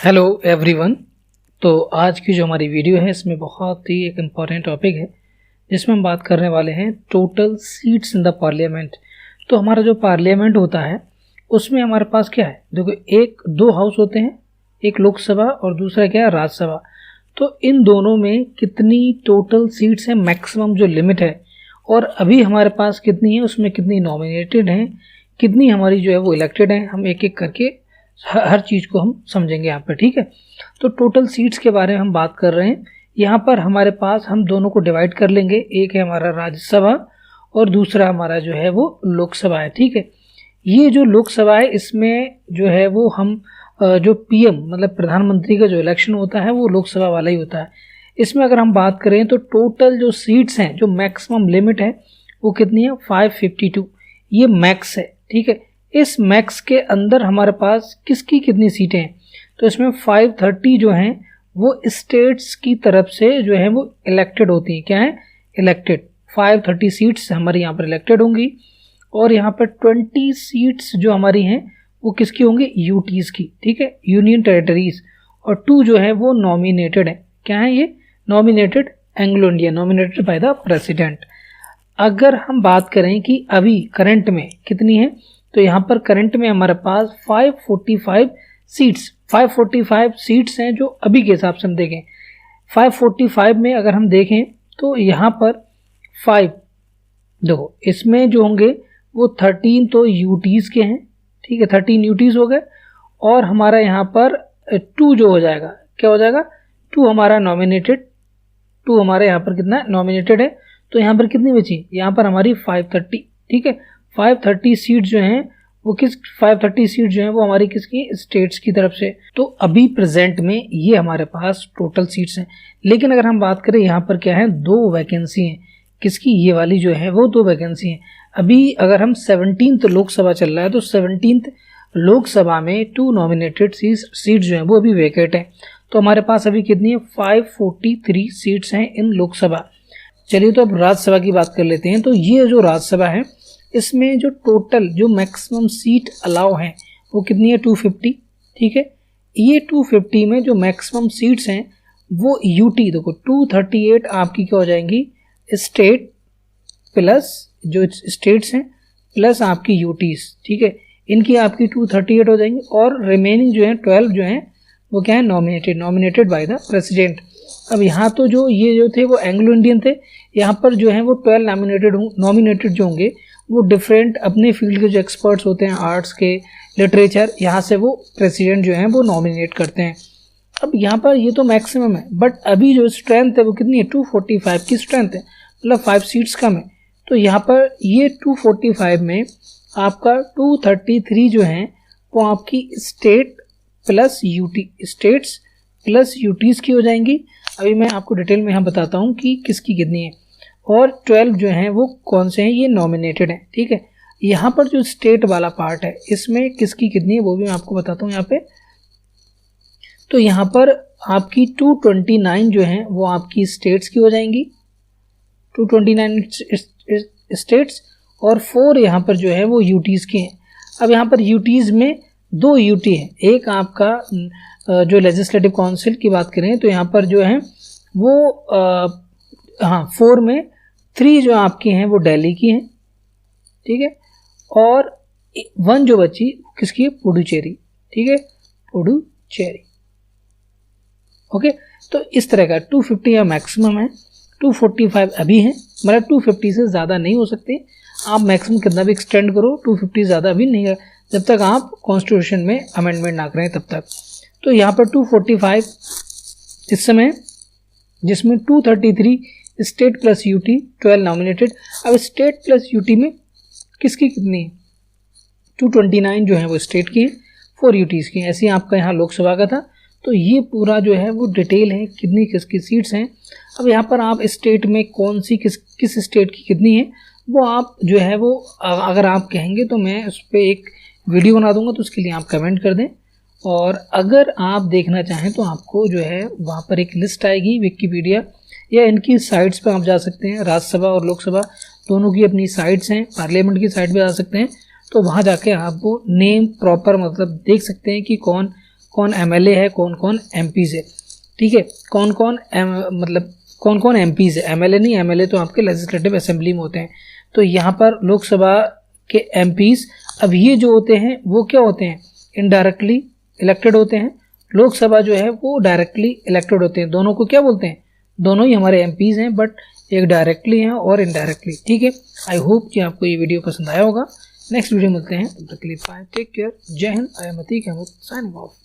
Hello everyone. तो आज की जो हमारी वीडियो है इसमें बहुत ही एक इम्पॉर्टेंट टॉपिक है जिसमें हम बात करने वाले हैं total seats in the parliament. तो हमारा जो पार्लियामेंट होता है उसमें हमारे पास क्या है, देखो दो हाउस होते हैं, एक लोकसभा और दूसरा क्या है, राज्यसभा। तो इन दोनों में कितनी टोटल सीट्स हैं, मैक्सिमम जो लिमिट है, और अभी हमारे पास कितनी है, उसमें कितनी नॉमिनेटेड हैं, कितनी हमारी जो है वो इलेक्टेड हैं, हम एक एक करके हर चीज़ को हम समझेंगे यहाँ पर। ठीक है, तो टोटल सीट्स के बारे में हम बात कर रहे हैं। यहाँ पर हमारे पास हम दोनों को डिवाइड कर लेंगे, एक है हमारा राज्यसभा और दूसरा हमारा जो है वो लोकसभा है। ठीक है, ये जो लोकसभा है इसमें जो है वो हम जो पीएम मतलब प्रधानमंत्री का जो इलेक्शन होता है वो लोकसभा वाला ही होता है। इसमें अगर हम बात करें तो टोटल जो सीट्स हैं, जो मैक्सिमम लिमिट है वो कितनी है, 552। ये मैक्स है। ठीक है, इस मैक्स के अंदर हमारे पास किसकी कितनी सीटें हैं, तो इसमें 530 जो हैं वो स्टेट्स की तरफ से जो है वो इलेक्टेड होती हैं। क्या है, इलेक्टेड। 530 सीट्स हमारी यहाँ पर इलेक्टेड होंगी और यहाँ पर 20 सीट्स जो हमारी हैं वो किसकी होंगी, यूटीज़ की। ठीक है, यूनियन टेरिटरीज। और 2 जो है वो नॉमिनेटेड है। क्या है ये, nominated Anglo Indian, nominated by the president. अगर हम बात करें कि अभी करंट में कितनी है, तो यहाँ पर करंट में हमारे पास 545 सीट्स हैं जो अभी के हिसाब से हम देखें। 545 में अगर हम देखें तो यहाँ पर 5 देखो, इसमें जो होंगे वो 13 तो यूटीज़ के हैं। ठीक है, 13 यूटीज़ हो गए और हमारा यहाँ पर 2 जो हो जाएगा, क्या हो जाएगा, 2 हमारा नॉमिनेटेड, 2 हमारे यहाँ पर कितना नॉमिनेटेड है। तो यहाँ पर कितनी बची, यहाँ पर हमारी 530। ठीक है, 530 सीट जो हैं वो 530 सीट जो हैं वो हमारी किसकी, स्टेट्स की तरफ से। तो अभी प्रेजेंट में ये हमारे पास टोटल सीट्स हैं। लेकिन अगर हम बात करें यहाँ पर क्या है, 2 वैकेंसी हैं। किसकी, ये वाली जो है वो 2 वैकेंसी हैं। अभी अगर हम 17th लोकसभा चल रहा है तो 17th लोकसभा में 2 नॉमिनेटेड सीट जो हैं वो अभी वैकेंट है। तो हमारे पास अभी कितनी है, 543 सीट्स हैं इन लोकसभा। चलिए तो अब राज्यसभा की बात कर लेते हैं। तो ये जो राज्यसभा है इसमें जो टोटल जो मैक्सिमम सीट अलाउ हैं वो कितनी है, 250। ठीक है, ये 250 में जो मैक्सिमम सीट्स हैं वो यूटी, देखो 238 आपकी क्या हो जाएंगी, स्टेट प्लस जो स्टेट्स हैं प्लस आपकी यूटीज। ठीक है, इनकी आपकी 238 हो जाएंगी और रिमेनिंग जो है 12 जो हैं वो क्या है, नॉमिनेटेड बाय द प्रेसिडेंट। अब यहाँ तो जो ये जो थे वो एंग्लो इंडियन थे, यहाँ पर जो है वो 12 नॉमिनेटेड जो होंगे वो डिफरेंट अपने फील्ड के जो एक्सपर्ट्स होते हैं, आर्ट्स के, लिटरेचर, यहाँ से वो प्रेसिडेंट जो हैं वो नॉमिनेट करते हैं। अब यहाँ पर ये तो मैक्सिमम है, बट अभी जो स्ट्रेंथ है वो कितनी है, 245 की स्ट्रेंथ है, मतलब 5 सीट्स कम है। तो यहाँ पर ये 245 में आपका 233 जो हैं वो आपकी state plus UT, states plus UTs की हो जाएंगी। अभी मैं आपको डिटेल में यहाँ बताता हूँ कि किसकी कितनी है। और 12 जो हैं वो कौन से हैं, ये नॉमिनेटेड हैं। ठीक है, यहाँ पर जो स्टेट वाला पार्ट है इसमें किसकी कितनी है वो भी मैं आपको बताता हूँ यहाँ पे। तो यहाँ पर आपकी 229 जो हैं वो आपकी स्टेट्स की हो जाएंगी, 229 स्टेट्स, और 4 यहाँ पर जो है वो यूटीज़ की हैं। अब यहाँ पर यूटीज़ में 2 यूटी हैं, एक आपका जो लेजिस्लेटिव काउंसिल की बात करें तो यहाँ पर जो है वो 4 में 3 जो आपकी हैं वो दिल्ली की हैं। ठीक है, और 1 जो बची किसकी है, पुडुचेरी। ठीक है, पुडुचेरी। ओके, तो इस तरह का 250 या मैक्सिमम है, 245 अभी है, मतलब 250 से ज़्यादा नहीं हो सकते। आप मैक्सिमम कितना भी एक्सटेंड करो, 250 ज़्यादा अभी नहीं है, जब तक आप कॉन्स्टिट्यूशन में अमेंडमेंट ना करें तब तक। तो यहाँ पर 245 इस समय, जिसमें 233 स्टेट प्लस यूटी, 12 नॉमिनेटेड। अब स्टेट प्लस यूटी में किसकी कितनी है, 229 जो है वो स्टेट की है, 4 यूटीज़ की। ऐसे ही आपका यहाँ लोकसभा का था। तो ये पूरा जो है वो डिटेल है कितनी किसकी सीट्स हैं। अब यहाँ पर आप स्टेट में कौन सी किस स्टेट की कितनी है वो आप जो है वो अगर आप कहेंगे तो मैं उस पर एक वीडियो बना दूंगा, तो उसके लिए आप कमेंट कर दें। और अगर आप देखना चाहें तो आपको जो है वहाँ पर एक लिस्ट आएगी विकिपीडिया या इनकी साइट्स पर आप जा सकते हैं। राज्यसभा और लोकसभा दोनों की अपनी साइट्स हैं, पार्लियामेंट की साइट पे जा सकते हैं। तो वहाँ जाके आप वो नेम प्रॉपर मतलब देख सकते हैं कि कौन कौन MLA है, कौन कौन MPs है, ठीक है, कौन कौन MPs है, MLA नहीं, MLA तो आपके लेजिस्लेटिव असेंबली में होते हैं। तो यहाँ पर लोकसभा के MPs अब ये जो होते हैं वो क्या होते हैं, इनडायरेक्टली इलेक्टेड होते हैं, लोकसभा जो है वो डायरेक्टली इलेक्टेड होते हैं। दोनों को क्या बोलते हैं, दोनों ही हमारे MPs हैं, बट एक डायरेक्टली हैं और इनडायरेक्टली, ठीक है। आई होप कि आपको ये वीडियो पसंद आया होगा। नेक्स्ट वीडियो मिलते हैं, तब तक के लिए बाय, टेक केयर, जय हिंद। I am Atiq Ahmed signing of.